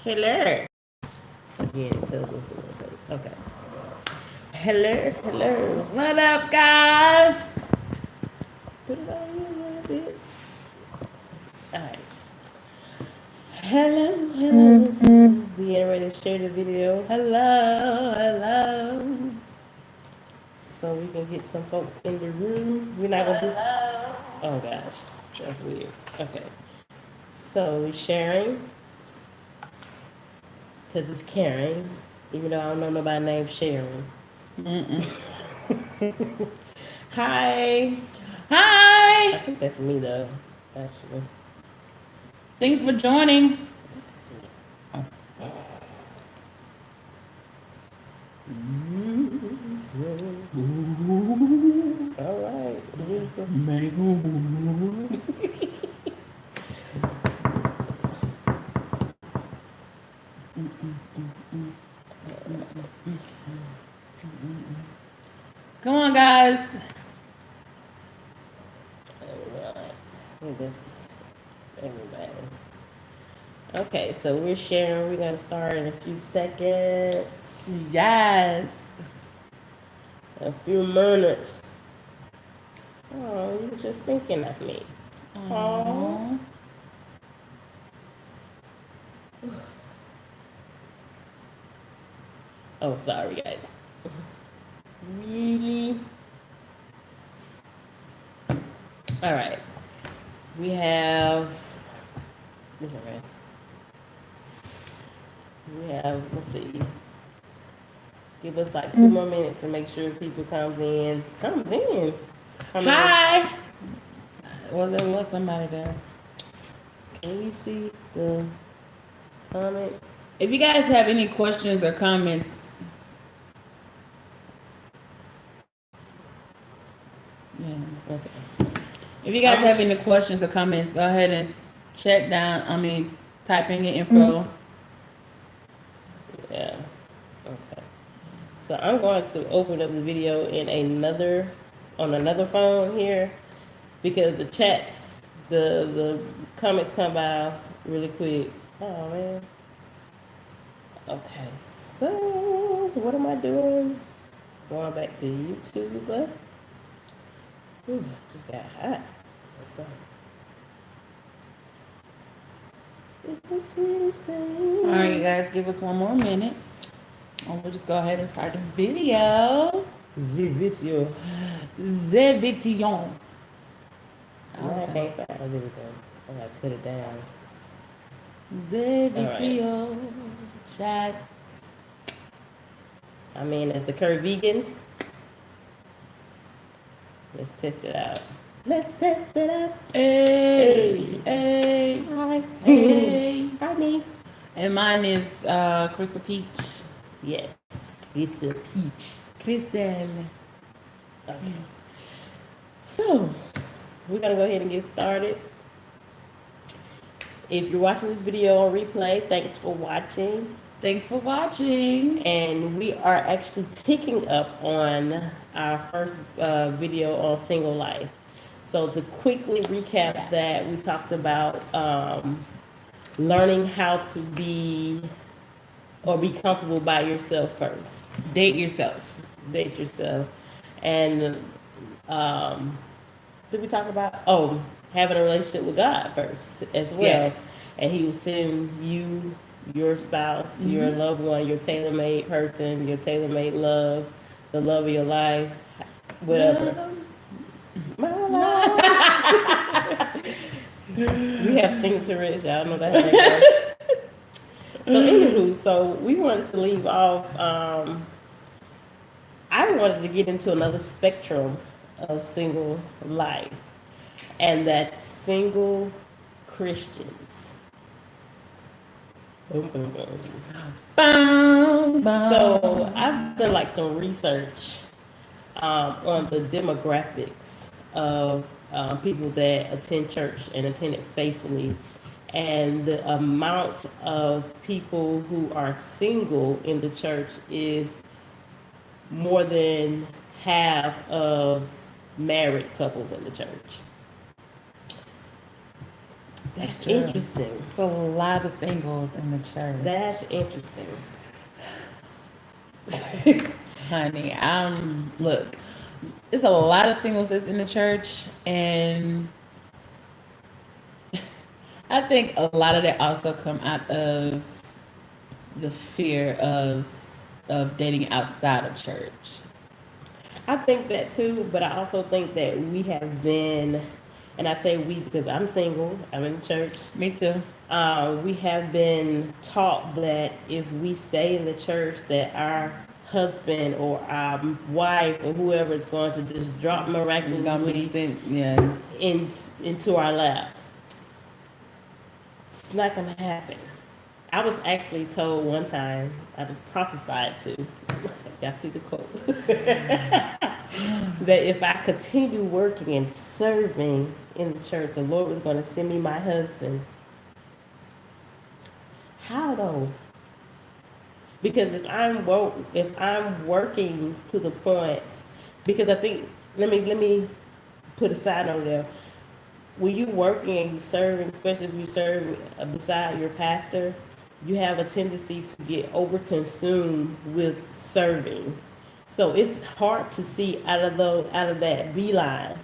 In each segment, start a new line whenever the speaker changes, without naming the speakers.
Hello. Again, it tells us to take. Okay. Hello.
What up, guys?
Put it on you a little bit. All right. Hello. We getting ready to share the video
Hello.
so we can get some folks in the room. We're not gonna do. Oh gosh, that's weird. Okay. So we're sharing because it's caring, even though I don't know nobody named Sharon. Hi. I
Hi.
think that's me though, actually.
Thanks for joining.
All right.
Come on, guys.
All right. This everybody. Okay, so we're sharing. We're gonna start in a few seconds,
Yes.
a few minutes. Oh, you were just thinking of me. Oh. Oh, sorry, guys. Really? All right. We have. This is right. We have. Let's see. Give us like 2 more minutes to make sure people comes in.
Hi. Well, there was somebody there.
Can you see the comments?
If you guys have any questions or comments, yeah.
Okay.
If you guys have any questions or comments, go ahead and type in your info.
Yeah. Okay. So I'm going to open up the video on another phone here because the chats, the comments come by really quick. Oh man. Okay. So what am I doing? Going back to YouTube. Ooh, just got hot. What's up? It's the sweetest thing.
All right, you guys, give us 1 more minute. And we'll just go ahead and start the video.
The video.
The video.
No, I can't find the video. I gotta put it down.
The video. Chat.
I mean, as a curvy vegan, let's test it out. Let's test it out.
Hey.
Hi.
Hey.
Hi, me.
And mine is Crystal Peach.
Yes, Crystal Peach.
Crystal.
Okay. So, we're gonna go ahead and get started. If you're watching this video on replay, thanks for watching.
Thanks for watching.
And we are actually picking up on our first video on single life. So to quickly recap that, we talked about learning how to be comfortable by yourself first.
Date yourself.
And did we talk about having a relationship with God first as well?
Yes.
And He will send you your spouse, your loved one, your tailor-made person, your tailor-made love, the love of your life, whatever. My life. We have Sing to Rich. Y'all know that. So anywho, so we wanted to leave off. I wanted to get into another spectrum of single life, and that's single Christians. Boom, boom, boom. So I've done like some research on the demographics of people that attend church and attend it faithfully, and the amount of people who are single in the church is more than half of married couples in the church. That's
true.
interesting.
It's a lot of singles in the church.
That's interesting.
Honey, look, it's a lot of singles that's in the church, and I think a lot of that also come out of the fear of dating outside of church.
I think that too, but I also think that we have been, and I say we because I'm single, I'm in the church.
Me too.
We have been taught that if we stay in the church, that our husband or our wife or whoever is going to just drop
Gonna be
miraculously
sent, yeah.
into our lap. It's not going to happen. I was actually told one time, I was prophesied to, y'all see the quote, that if I continue working and serving in the church, the Lord was going to send me my husband. How though? Because if I'm working to the point, because I think let me put a side on there. When you're working and you serving, especially if you serve beside your pastor, you have a tendency to get overconsumed with serving. So it's hard to see out of that beeline.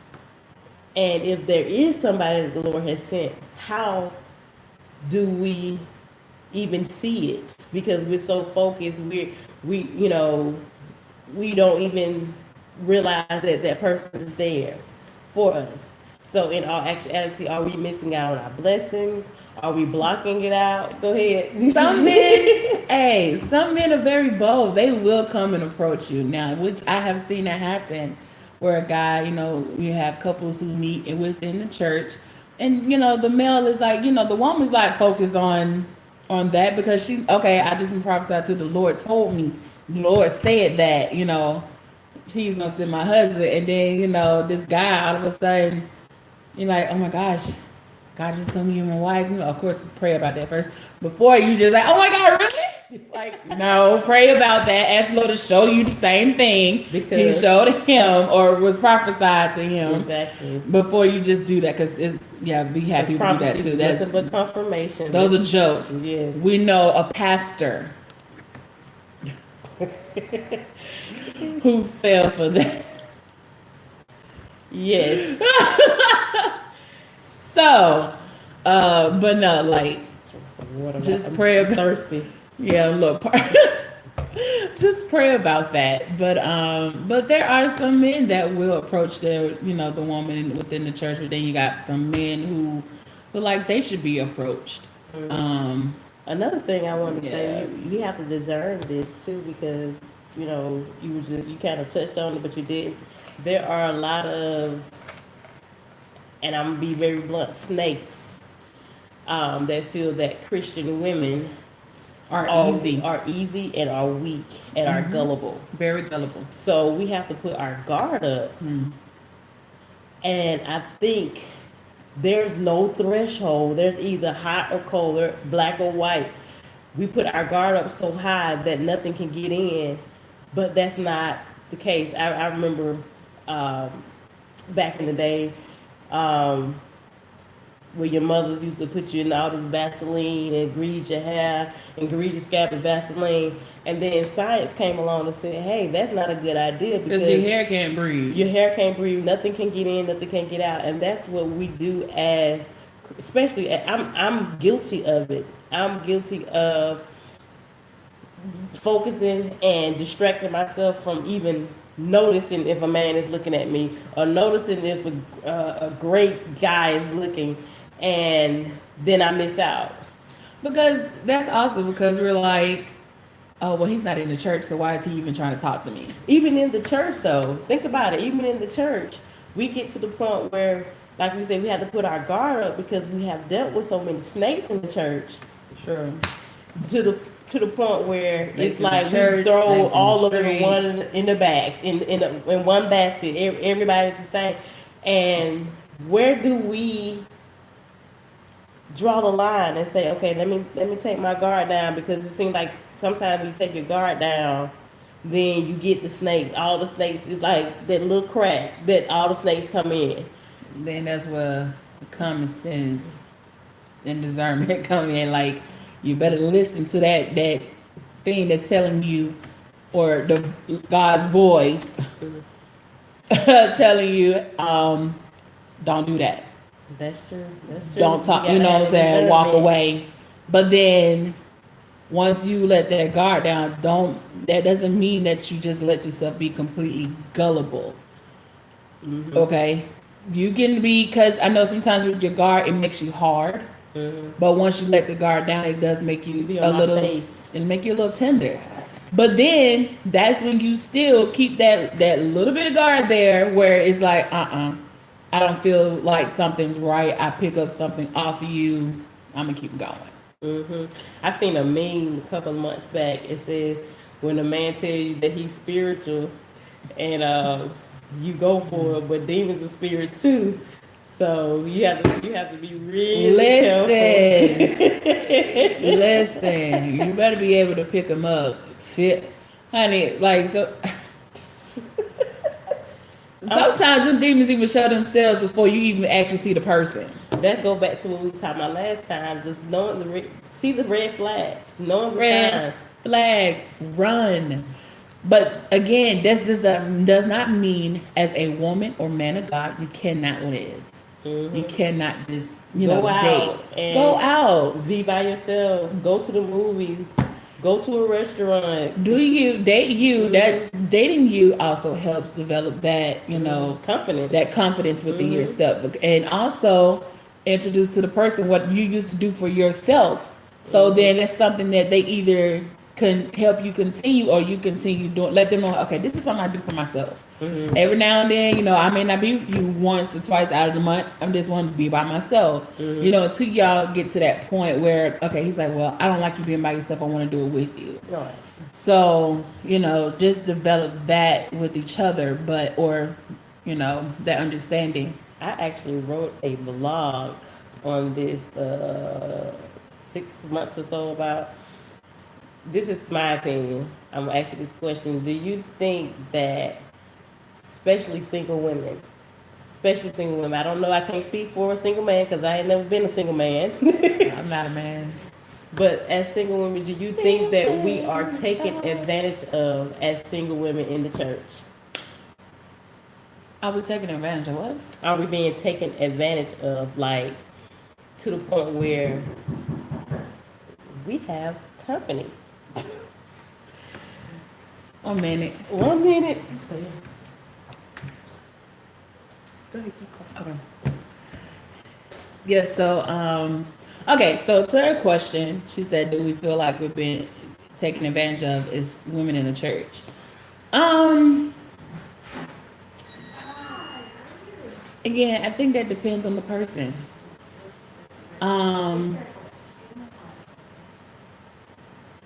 And if there is somebody that the Lord has sent, how do we even see it? Because we're so focused, we don't even realize that that person is there for us. So in all actuality, are we missing out on our blessings? Are we blocking it out? Go ahead.
Some men are very bold. They will come and approach you now, which I have seen that happen, where a guy, you have couples who meet within the church, and the male is like, the woman's like focused on that because I just been prophesied to. The Lord told me, the Lord said that, he's gonna send my husband, and then this guy all of a sudden, you're like, oh my gosh, God just told me you're my wife. Of course, pray about that first before you just like, oh my God, really? Like, no, pray about that. Ask the Lord to show you the same thing because He showed him or was prophesied to him.
Exactly.
Before you just do that, because be happy to do that too.
That's a confirmation.
Those are jokes.
Yes.
We know a pastor who fell for that.
Yes.
So, but no, like, just pray about
thirsty.
Yeah, look, just pray about that. But there are some men that will approach the woman within the church, but then you got some men who feel like they should be approached.
Mm-hmm. Another thing I want to say, you have to discern this too, because you kind of touched on it, but you didn't. There are a lot of, and I'm gonna be very blunt, snakes that feel that Christian women are easy and are weak and are gullible.
Very gullible.
So we have to put our guard up. And I think there's no threshold. There's either hot or cold, or black or white. We put our guard up so high that nothing can get in, but that's not the case. I remember back in the day, where your mother used to put you in all this Vaseline and grease your hair and grease your scalp with Vaseline, and then science came along and said, hey, that's not a good idea
because your hair can't breathe.
Your hair can't breathe. Nothing can get in, nothing can get out. And that's what we do as, especially, I'm guilty of it. I'm guilty of focusing and distracting myself from even noticing if a man is looking at me, or noticing if a great guy is looking, and then I miss out.
Because that's also because we're like, oh, well, he's not in the church, so why is he even trying to talk to me?
Even in the church, though, think about it. Even in the church, we get to the point where, like we said, we have to put our guard up because we have dealt with so many snakes in the church.
Sure.
To the point where it's like we throw all of them one in the bag, in one basket. Everybody's the same. And where do we draw the line and say, okay, let me take my guard down? Because it seems like sometimes you take your guard down, then you get the snakes. All the snakes is like that little crack that all the snakes come in.
Then that's where common sense and discernment come in. Like, you better listen to that thing that's telling you, or the God's voice telling you, don't do that.
That's true. That's true.
Don't talk, you
gotta
know what
have
I'm
that
saying, walk
discernment.
away. But then once you let that guard down, that doesn't mean that you just let yourself be completely gullible. Okay? You can be, because I know sometimes with your guard, it makes you hard. But once you let the guard down, it does make you
Be
a
on my
little,
face.
it'll make you a little tender. But then that's when you still keep that little bit of guard there, where it's like, I don't feel like something's right. I pick up something off of you. I'm gonna keep going.
I seen a meme a couple of months back. It said, when a man tell you that he's spiritual, and you go for it, but demons are spirits too. So you have to be really careful.
Listen, you better be able to pick them up. Fit, honey, like, so. Sometimes the demons even show themselves before you even actually see the person.
That go back to what we were talking about last time. Just knowing see the red flags, knowing the
Red
signs.
flags, run. But again, this does not mean as a woman or man of God, you cannot live. You cannot just,
Go out
date.
and
Go out.
Be by yourself. Go to the movies. Go to a restaurant.
Do you date you? That dating you also helps develop that,
Confidence.
that confidence within yourself, and also introduce to the person what you used to do for yourself. So then it's something that they either can help you continue, or you continue doing. Let them know, okay, this is something I do for myself. Every now and then, I may not be with you once or twice out of the month. I'm just wanting to be by myself. Until y'all get to that point where, okay, he's like, well, I don't like you being by yourself. I want to do it with you.
Right.
So, just develop that with each other, that understanding.
I actually wrote a blog on this 6 months or so about. This is my opinion. I'm gonna ask you this question. Do you think that, especially single women, I don't know, I can't speak for a single man because I ain't never been a single man.
I'm not a man.
But as single women, do you think that we are taken advantage of as single women in the church?
Are we taking advantage of what?
Are we being taken advantage of, like, to the point where we have company?
1 minute.
1 minute. Go ahead, keep going.
Okay. Yes. So, okay. So to her question, she said, "Do we feel like we've been taken advantage of as women in the church?" Again, I think that depends on the person.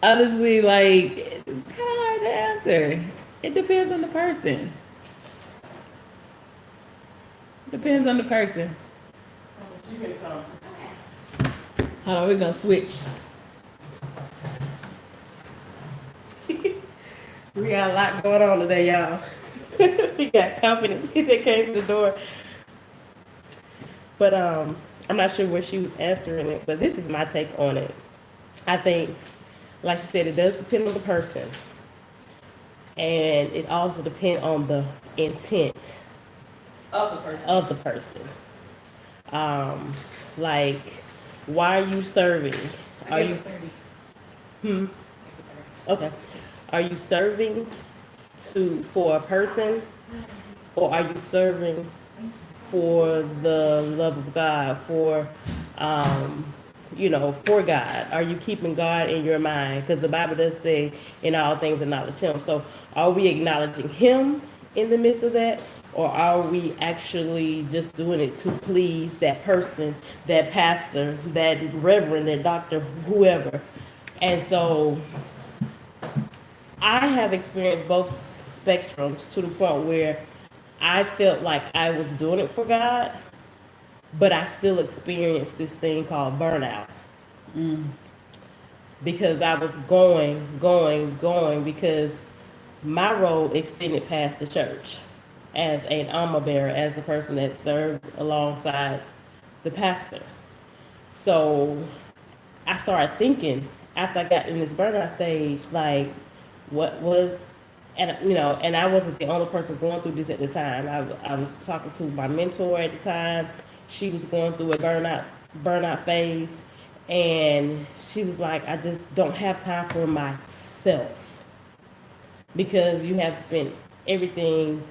Honestly, like, it's kind of hard to answer. It depends on the person. Depends on the person. Hold on, we're gonna switch.
We got a lot going on today, y'all. We got company that came to the door. But I'm not sure where she was answering it, but this is my take on it. I think, like she said, it does depend on the person. And it also depends on the intent of the person. Like, why are you serving? Are you Okay. Are you serving for a person, or are you serving for the love of God, for for God? Are you keeping God in your mind? Because the Bible does say, in all things acknowledge Him. So are we acknowledging Him in the midst of that? Or are we actually just doing it to please that person, that pastor, that reverend, that doctor, whoever? And so I have experienced both spectrums to the point where I felt like I was doing it for God, but I still experienced this thing called burnout. Because I was going, because my role extended past the church as an armor bearer, as the person that served alongside the pastor. So I started thinking after I got in this burnout stage, like, what was, and and I wasn't the only person going through this at the time. I was talking to my mentor at the time. She was going through a burnout phase, and she was like, I just don't have time for myself because you have spent everything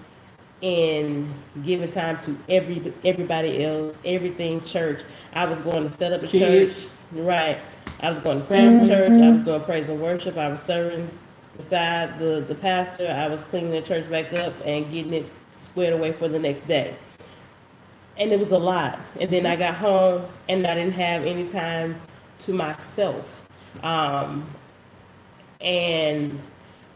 in giving time to everybody else, everything church. I was going to set up the church,
Kids.
right? I was going to set up the church. I was doing praise and worship. I was serving beside the pastor. I was cleaning the church back up and getting it squared away for the next day. And it was a lot. And then I got home and I didn't have any time to myself. And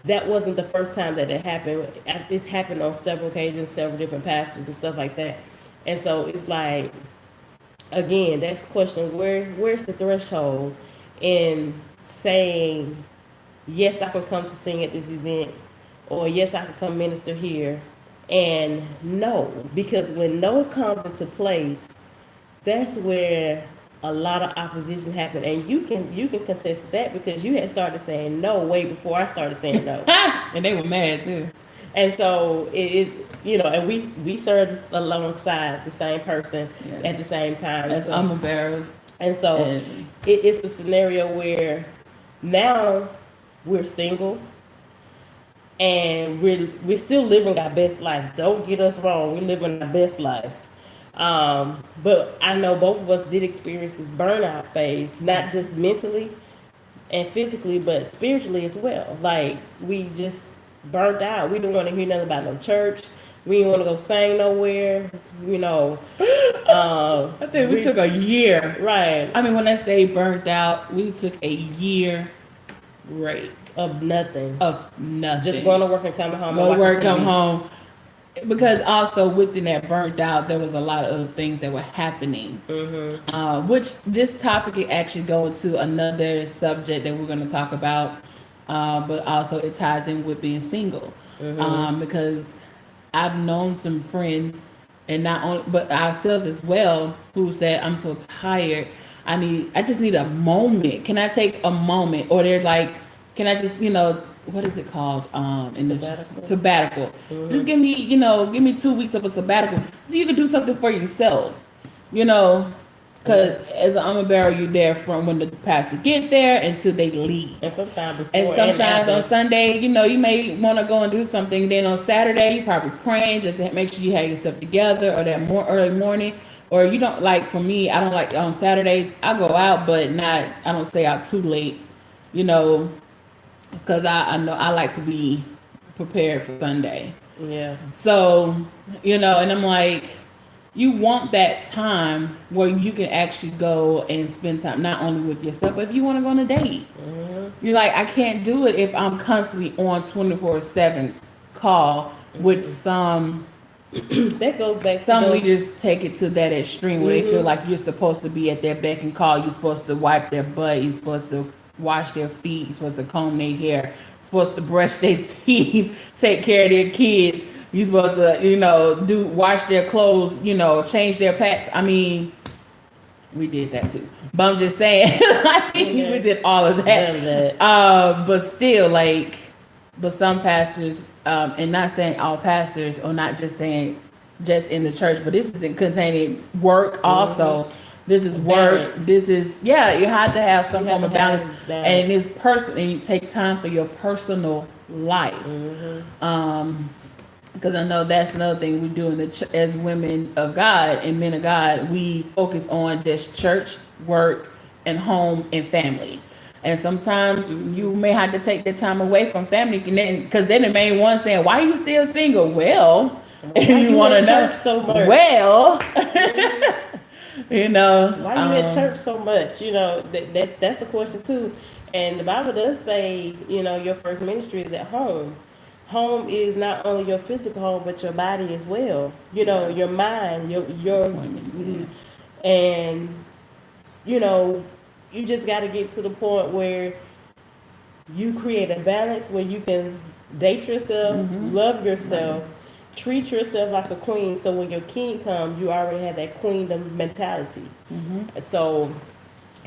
that wasn't the first time that it happened. This happened on several occasions, several different pastors and stuff like that. And so it's like, again, that's question, where's the threshold in saying, yes, I can come to sing at this event, or yes, I can come minister here, and no, because when no comes into place, that's where a lot of opposition happened, and you can contest that because you had started saying no way before I started saying no.
And they were mad too.
And so and we served alongside the same person at the same time.
As armor bearers.
And so it's a scenario where now we're single and we're still living our best life. Don't get us wrong, we're living our best life. But I know both of us did experience this burnout phase, not just mentally and physically, but spiritually as well. Like, we just burnt out. We didn't want to hear nothing about no church. We didn't want to go sing nowhere.
I think we took a year.
Right.
I mean, when I say burnt out, we took a year break.
Of nothing. Just going to work and coming home.
Go to work, come home. Because also within that burnt out, there was a lot of things that were happening. Which this topic could actually go into another subject that we're going to talk about. But also it ties in with being single. Because I've known some friends, and not only, but ourselves as well, who said, I'm so tired. I just need a moment. Can I take a moment? Or they're like, can I just, what is it called? Sabbatical. Just give me 2 weeks of a sabbatical so you can do something for yourself. Because as an armor bearer, you're there from when the pastor get there until they leave.
And sometimes
on Sunday, you may want to go and do something. Then on Saturday, you're probably praying just to make sure you have yourself together, or that early morning. Or you don't like, for me, I don't like on Saturdays, I go out, but I don't stay out too late, because I know I like to be prepared for Sunday.
Yeah.
So, and I'm like, you want that time where you can actually go and spend time not only with yourself, but if you want to go on a date. You're like, I can't do it if I'm constantly on 24/7 call with some.
That goes back.
Some leaders take it to that extreme where they feel like you're supposed to be at their beck and call. You're supposed to wipe their butt. You're supposed to wash their feet. You're supposed to comb their hair. You're supposed to brush their teeth. Take care of their kids. You're supposed to, wash their clothes. Change their pants. I mean, we did that too. But I'm just saying, we did all of that. But still, but some pastors, and not saying all pastors, or not just saying just in the church, but this is containing work also. This is work.
Balance.
This is, you have to have some form of balance. And it is personal, and you take time for your personal life. Because I know that's another thing we do as women of God and men of God. We focus on just church, work, and home and family. And sometimes you may have to take that time away from family, because they're the main ones saying, "Why are you still single?" Well, you want to know.
So much?
Well,
why you at church so much? That's a question too. And the Bible does say, your first ministry is at home. Home is not only your physical home, but your body as well. Your mind, and you just got to get to the point where you create a balance where you can date yourself, love yourself, treat yourself like a queen. So when your king comes, you already have that queendom mentality. So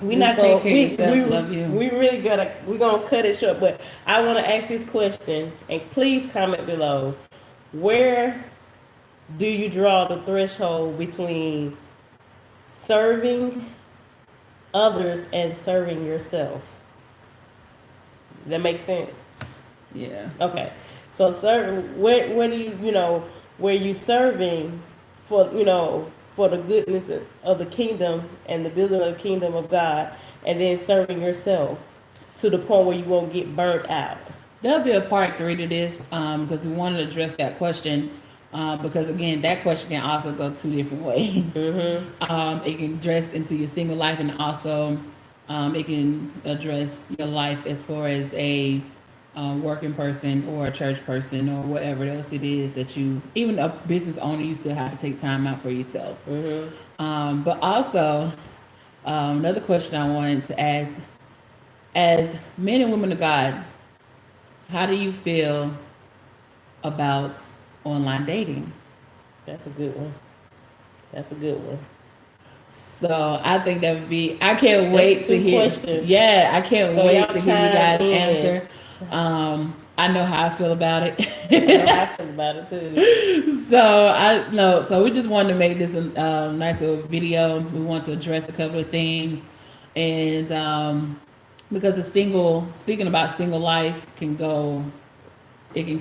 we not
take
going
care of yourself, love you.
we really we're gonna cut it short. But I want to ask this question, and please comment below. Where do you draw the threshold between serving others and serving yourself? That makes sense.
Yeah.
Okay. So serving, where do you, where you serving for, for the goodness of the kingdom and the building of the kingdom of God, and then serving yourself to the point where you won't get burnt out.
There'll be a part 3 to this because we wanted to address that question because again, that question can also go 2 different ways. It can address into your single life, and also it can address your life as far as a working person or a church person or whatever else it is that you, even a business owner, you still have to take time out for yourself. But also, another question I wanted to ask, as men and women of God, how do you feel about online dating?
That's a good one. That's a good one.
So I think that would be, I can't wait to hear.
Questions.
Yeah, I can't wait to hear you guys
in.
answer. I know how I feel about it.
I know how I feel about it too.
So we just wanted to make this a nice little video. We want to address a couple of things, and because speaking about single life can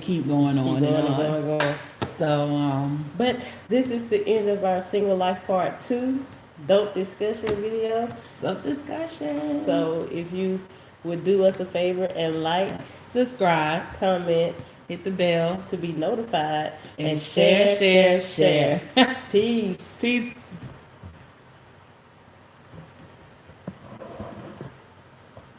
keep going on and on. So,
but this is the end of our single life part 2 dope discussion video.
Self-discussion.
So if you would do us a favor and like,
subscribe,
comment,
hit the bell
to be notified,
and share.
Peace.
Peace.